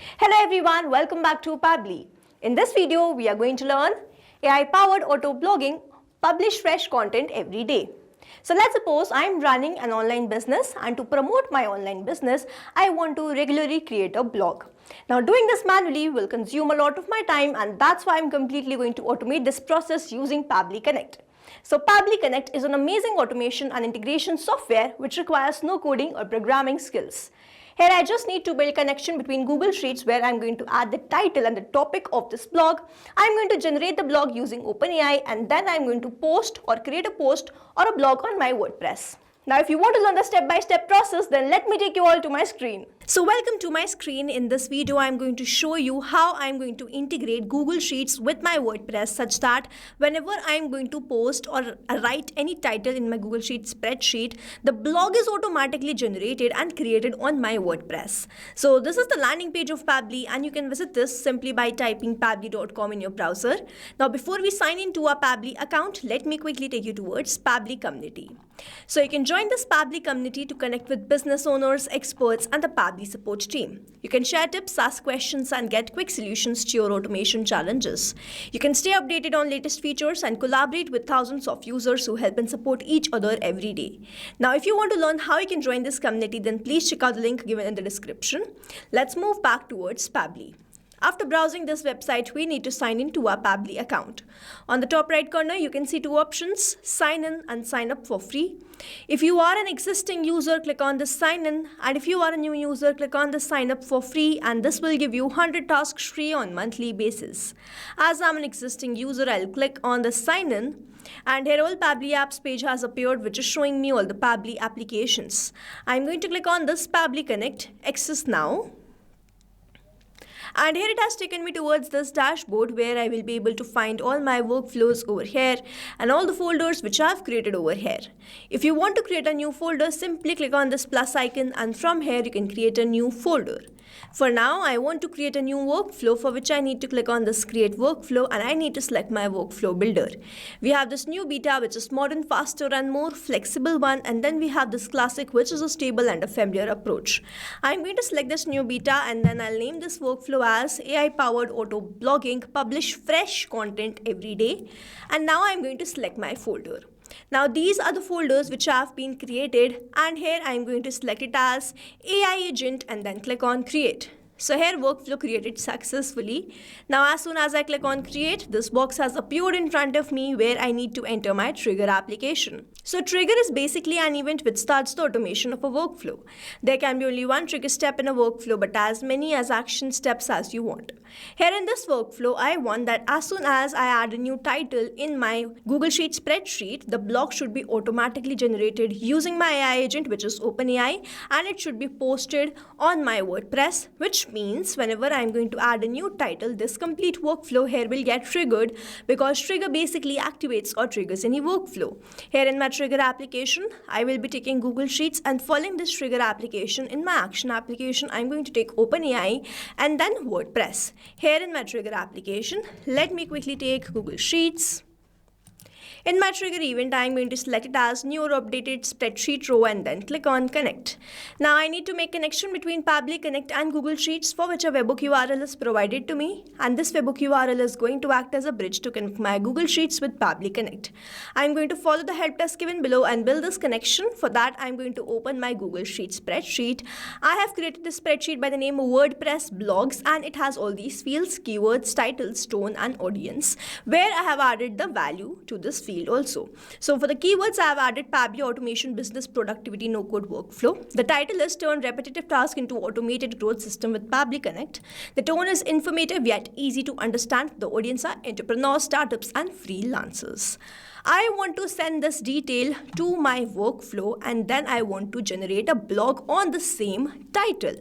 Hello everyone, welcome back to Pabbly. In this video, we are going to learn AI-powered auto-blogging, publish fresh content every day. So let's suppose I'm running an online business, and to promote my online business, I want to regularly create a blog. Now doing this manually will consume a lot of my time, and that's why I'm completely going to automate this process using Pabbly Connect. So Pabbly Connect is an amazing automation and integration software which requires no coding or programming skills. Here I just need to build connection between Google Sheets where I'm going to add the title and the topic of this blog. I'm going to generate the blog using OpenAI, and then I'm going to post or create a post or a blog on my WordPress. Now if you want to learn the step-by-step process, then let me take you all to my screen. So welcome to my screen. In this video, I'm going to show you how I'm going to integrate Google Sheets with my WordPress such that whenever I'm going to post or write any title in my Google Sheets spreadsheet, the blog is automatically generated and created on my WordPress. So this is the landing page of Pabbly, and you can visit this simply by typing pabbly.com in your browser. Now before we sign into our Pabbly account, let me quickly take you towards Pabbly community. So you can join this Pabbly community to connect with business owners, experts, and the Pabbly support team. You can share tips, ask questions, and get quick solutions to your automation challenges. You can stay updated on latest features and collaborate with thousands of users who help and support each other every day. Now, if you want to learn how you can join this community, then please check out the link given in the description. Let's move back towards Pabbly. After browsing this website, we need to sign in to our Pabbly account. On the top right corner, you can see two options, sign in and sign up for free. If you are an existing user, click on the sign in, and if you are a new user, click on the sign up for free, and this will give you 100 tasks free on monthly basis. As I'm an existing user, I'll click on the sign in, and here all Pabbly apps page has appeared, which is showing me all the Pabbly applications. I'm going to click on this Pabbly Connect, access now. And here it has taken me towards this dashboard where I will be able to find all my workflows over here and all the folders which I have created over here. If you want to create a new folder, simply click on this plus icon, and from here you can create a new folder. For now, I want to create a new workflow, for which I need to click on this create workflow, and I need to select my workflow builder. We have this new beta, which is modern, faster, and more flexible one, and then we have this classic, which is a stable and a familiar approach. I'm going to select this new beta, and then I'll name this workflow as AI-powered auto blogging, publish fresh content every day. And now I'm going to select my folder. Now these are the folders which have been created, and here I'm going to select it as AI agent and then click on create. So here workflow created successfully. Now as soon as I click on create, this box has appeared in front of me where I need to enter my trigger application. So trigger is basically an event which starts the automation of a workflow. There can be only one trigger step in a workflow, but as many as action steps as you want. Here in this workflow, I want that as soon as I add a new title in my Google Sheets spreadsheet, the blog should be automatically generated using my AI agent, which is OpenAI, and it should be posted on my WordPress, which means whenever I'm going to add a new title, this complete workflow here will get triggered, because trigger basically activates or triggers any workflow. Here in my trigger application, I will be taking Google Sheets, and following this trigger application in my action application, I'm going to take OpenAI and then WordPress. Here in my trigger application, let me quickly take Google Sheets. In my trigger event, I am going to select it as new or updated spreadsheet row and then click on connect. Now I need to make connection between Pabbly Connect and Google Sheets, for which a webhook URL is provided to me, and this webhook URL is going to act as a bridge to connect my Google Sheets with Pabbly Connect. I am going to follow the help desk given below and build this connection. For that, I am going to open my Google Sheets spreadsheet. I have created this spreadsheet by the name WordPress blogs, and it has all these fields, keywords, titles, tone, and audience, where I have added the value to this field also. So for the keywords, I have added Pabbly automation business productivity no code workflow. The title is turn repetitive task into automated growth system with Pabbly Connect. The tone is informative yet easy to understand. The audience are entrepreneurs, startups, and freelancers. I want to send this detail to my workflow, and then I want to generate a blog on the same title.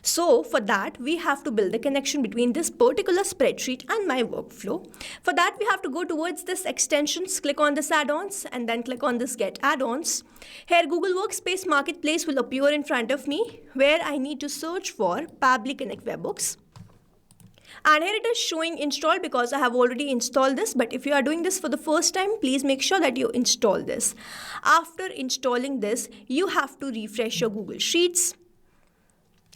So for that, we have to build the connection between this particular spreadsheet and my workflow. For that, we have to go towards this extensions, click on this add-ons, and then click on this get add-ons. Here Google Workspace Marketplace will appear in front of me, where I need to search for Pabbly Connect webhooks. And here it is showing installed because I have already installed this, but if you are doing this for the first time, please make sure that you install this. After installing this, you have to refresh your Google Sheets.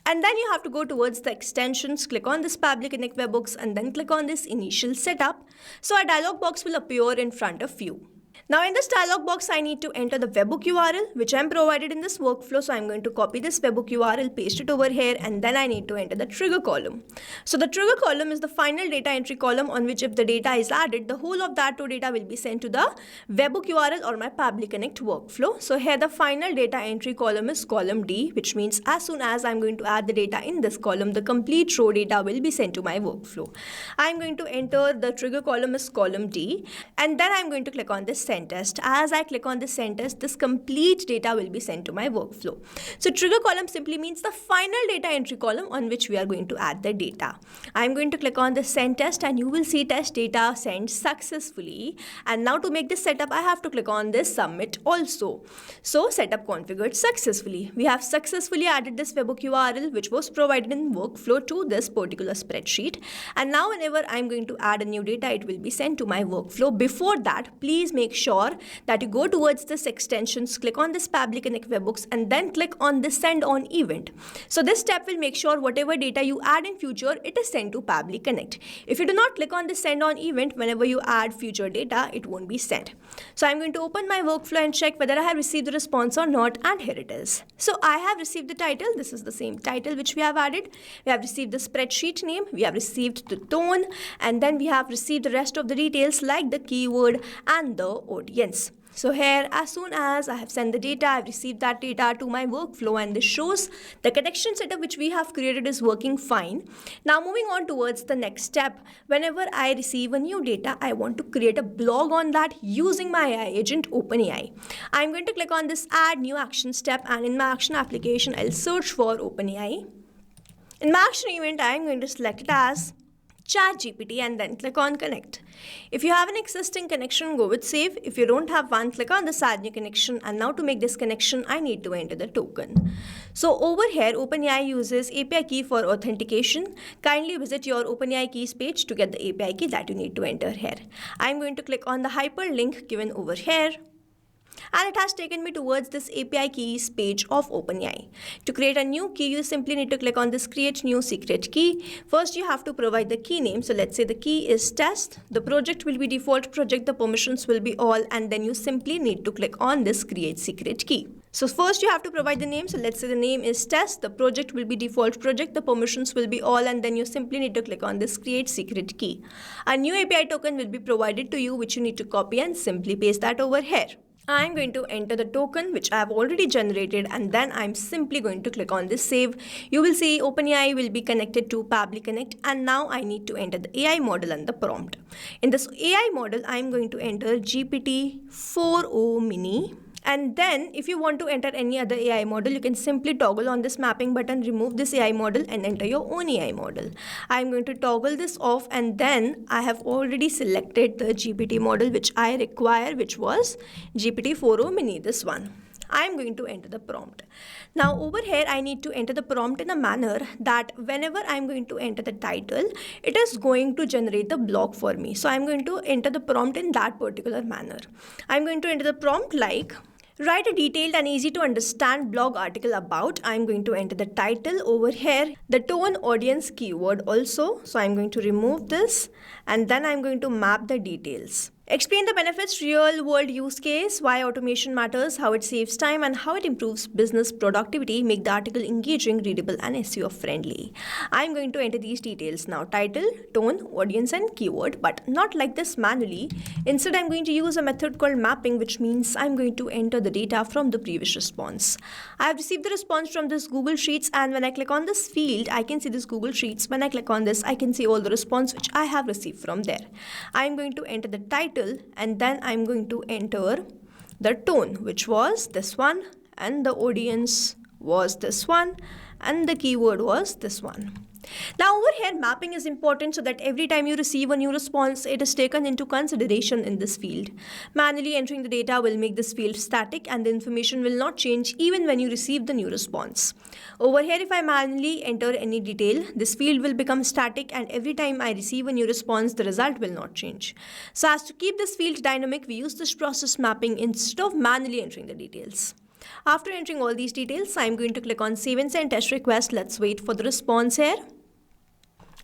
And then you have to go towards the extensions, click on this Pabbly Connect webhooks and then click on this initial setup. So a dialog box will appear in front of you. Now in this dialog box, I need to enter the webhook URL which I am provided in this workflow. So I'm going to copy this webhook URL, paste it over here, and then I need to enter the trigger column. So the trigger column is the final data entry column on which if the data is added, the whole of that raw data will be sent to the webhook URL or my Pabbly Connect workflow. So here the final data entry column is column D, which means as soon as I'm going to add the data in this column, the complete raw data will be sent to my workflow. I'm going to enter the trigger column is column D, and then I'm going to click on this send test. As I click on this send test, this complete data will be sent to my workflow. So trigger column simply means the final data entry column on which we are going to add the data. I'm going to click on the send test and you will see test data sent successfully. And now to make this setup, I have to click on this submit also. So setup configured successfully. We have successfully added this webhook URL which was provided in workflow to this particular spreadsheet. And now whenever I'm going to add a new data, it will be sent to my workflow. Before that, please make sure that you go towards this extensions, click on this Pabbly Connect webhooks and then click on this send on event. So this step will make sure whatever data you add in future, it is sent to Pabbly Connect. If you do not click on the send on event, whenever you add future data, it won't be sent. So I'm going to open my workflow and check whether I have received the response or not, and here it is. So I have received the title. This is the same title which we have added. We have received the spreadsheet name, we have received the tone, and then we have received the rest of the details like the keyword and the audience. So here, as soon as I have sent the data, I've received that data to my workflow, and this shows the connection setup which we have created is working fine. Now moving on towards the next step, whenever I receive a new data, I want to create a blog on that using my AI agent OpenAI. I'm going to click on this add new action step, and in my action application, I'll search for OpenAI. In my action event, I'm going to select it as ChatGPT and then click on connect. If you have an existing connection, go with save. If you don't have one, click on this add new connection, and now to make this connection, I need to enter the token. So over here, OpenAI uses API key for authentication. Kindly visit your OpenAI keys page to get the API key that you need to enter here. I'm going to click on the hyperlink given over here, and it has taken me towards this API keys page of OpenAI. To create a new key, you simply need to click on this create new secret key. First, you have to provide the key name. So let's say the key is test. The project will be default project. The permissions will be all. And then you simply need to click on this create secret key. So first you have to provide the name. So let's say the name is test. The project will be default project. The permissions will be all. And then you simply need to click on this create secret key. A new API token will be provided to you, which you need to copy and simply paste that over here. I'm going to enter the token which I have already generated, and then I'm simply going to click on this save. You will see OpenAI will be connected to Pabbly Connect, and now I need to enter the AI model and the prompt. In this AI model, I'm going to enter GPT-4o mini. And then if you want to enter any other AI model, you can simply toggle on this mapping button, remove this AI model and enter your own AI model. I'm going to toggle this off, and then I have already selected the GPT model which I require, which was GPT-4o mini, this one. I'm going to enter the prompt. Now over here, I need to enter the prompt in a manner that whenever I'm going to enter the title, it is going to generate the blog for me. So I'm going to enter the prompt in that particular manner. I'm going to enter the prompt like, write a detailed and easy to understand blog article about. I'm going to enter the title over here, the tone, audience, keyword also. So I'm going to remove this, and then I'm going to map the details. Explain the benefits, real world use case, why automation matters, how it saves time, and how it improves business productivity. Make the article engaging, readable, and SEO friendly. I'm going to enter these details now: title, tone, audience, and keyword, but not like this manually. Instead, I'm going to use a method called mapping, which means I'm going to enter the data from the previous response. I have received the response from this Google Sheets, and when I click on this field, I can see this Google Sheets. When I click on this, I can see all the response which I have received from there. I'm going to enter the title, and then I'm going to enter the tone, which was this one, and the audience was this one, and the keyword was this one. Now over here, mapping is important so that every time you receive a new response, it is taken into consideration in this field. Manually entering the data will make this field static, and the information will not change even when you receive the new response. Over here, if I manually enter any detail, this field will become static, and every time I receive a new response, the result will not change. So as to keep this field dynamic, we use this process mapping instead of manually entering the details. After entering all these details, I'm going to click on Save and Send Test Request. Let's wait for the response here.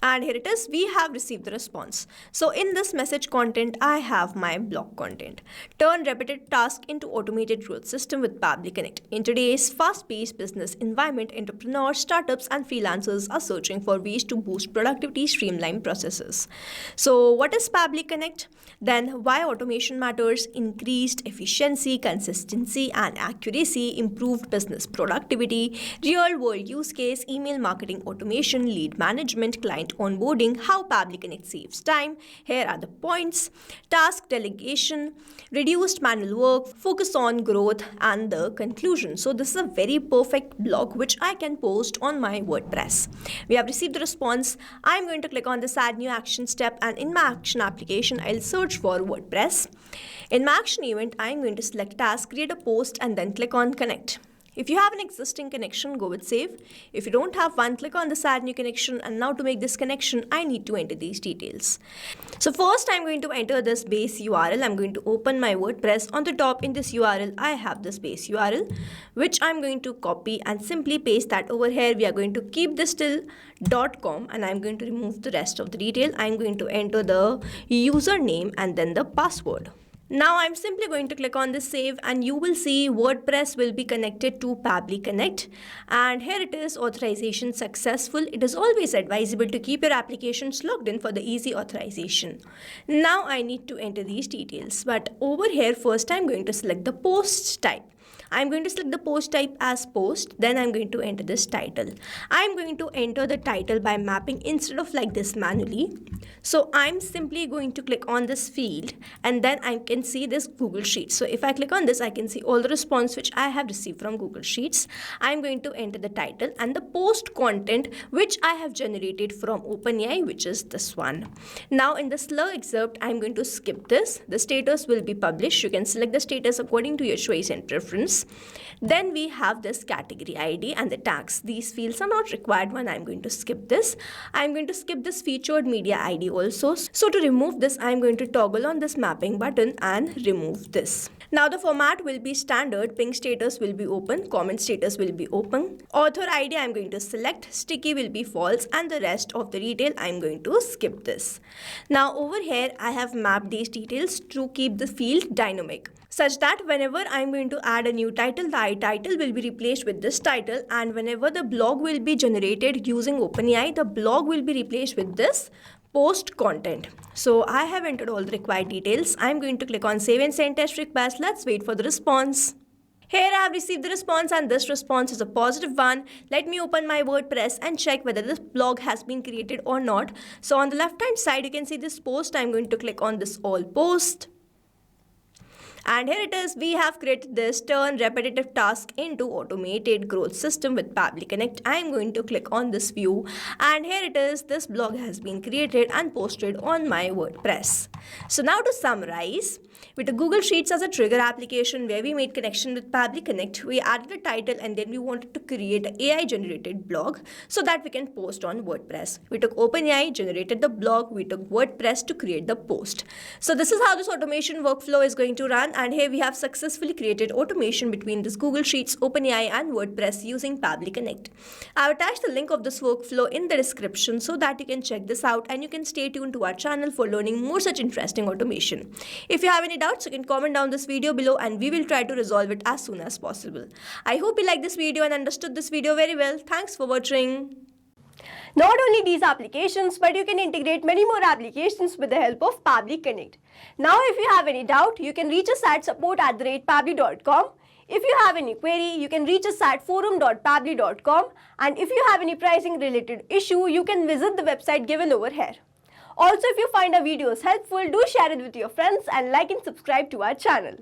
And here it is, we have received the response. So in this message content, I have my blog content. Turn repetitive tasks into automated growth system with Pabbly Connect. In today's fast-paced business environment, entrepreneurs, startups, and freelancers are searching for ways to boost productivity, streamline processes. So what is Pabbly Connect? Then why automation matters, increased efficiency, consistency, and accuracy, improved business productivity, real-world use case, email marketing automation, lead management, client onboarding, how Pabbly Connect saves time. Here are the points: task delegation, reduced manual work, focus on growth, and the conclusion. So this is a very perfect blog which I can post on my WordPress. We have received the response. I'm going to click on this add new action step, and in my action application, I'll search for WordPress. In my action event, I'm going to select task, create a post, and then click on connect. If you have an existing connection, go with save. If you don't have one, click on this add new connection, and now to make this connection, I need to enter these details. So first I'm going to enter this base URL. I'm going to open my WordPress. On the top in this URL, I have this base URL, which I'm going to copy and simply paste that over here. We are going to keep this till .com, and I'm going to remove the rest of the detail. I'm going to enter the username and then the password. Now I'm simply going to click on this save, and you will see WordPress will be connected to Pabbly Connect, and here it is, authorization successful. It is always advisable to keep your applications logged in for the easy authorization. Now I need to enter these details, but over here first I'm going to select the post type. I'm going to select the post type as post, then I'm going to enter this title. I'm going to enter the title by mapping instead of like this manually. So I'm simply going to click on this field, and then I can see this Google Sheets. So if I click on this, I can see all the response which I have received from Google Sheets. I'm going to enter the title and the post content which I have generated from OpenAI, which is this one. Now in the slur excerpt, I'm going to skip this. The status will be published. You can select the status according to your choice and preference. Then we have this category ID and the tags. These fields are not required when I'm going to skip this. I'm going to skip this featured media ID also. So to remove this, I'm going to toggle on this mapping button and remove this. Now the format will be standard. Ping status will be open, comment status will be open. Author ID I'm going to select, sticky will be false, and the rest of the detail I'm going to skip this. Now over here I have mapped these details to keep the field dynamic, such that whenever I'm going to add a new title, the title will be replaced with this title, and whenever the blog will be generated using OpenAI, the blog will be replaced with this post content. So I have entered all the required details. I'm going to click on Save and Send Test Request. Let's wait for the response. Here I have received the response, and this response is a positive one. Let me open my WordPress and check whether this blog has been created or not. So on the left hand side, you can see this post. I'm going to click on this all post. And here it is, we have created this turn repetitive task into automated growth system with Pabbly Connect. I am going to click on this view, and here it is, this blog has been created and posted on my WordPress. So now to summarize, with the Google Sheets as a trigger application where we made connection with Pabbly Connect, we added a title and then we wanted to create an AI generated blog so that we can post on WordPress. We took OpenAI, generated the blog, we took WordPress to create the post. So this is how this automation workflow is going to run, and here we have successfully created automation between this Google Sheets, OpenAI and WordPress using Pabbly Connect. I've attached the link of this workflow in the description so that you can check this out, and you can stay tuned to our channel for learning more such interesting automation. If you have any doubts, you can comment down this video below and we will try to resolve it as soon as possible. I hope you liked this video and understood this video very well. Thanks for watching. Not only these applications, but you can integrate many more applications with the help of Pabbly Connect. Now, if you have any doubt, you can reach us at support@pabbly.com. If you have any query, you can reach us at forum.pabbly.com. And if you have any pricing related issue, you can visit the website given over here. Also, if you find our videos helpful, do share it with your friends and like and subscribe to our channel.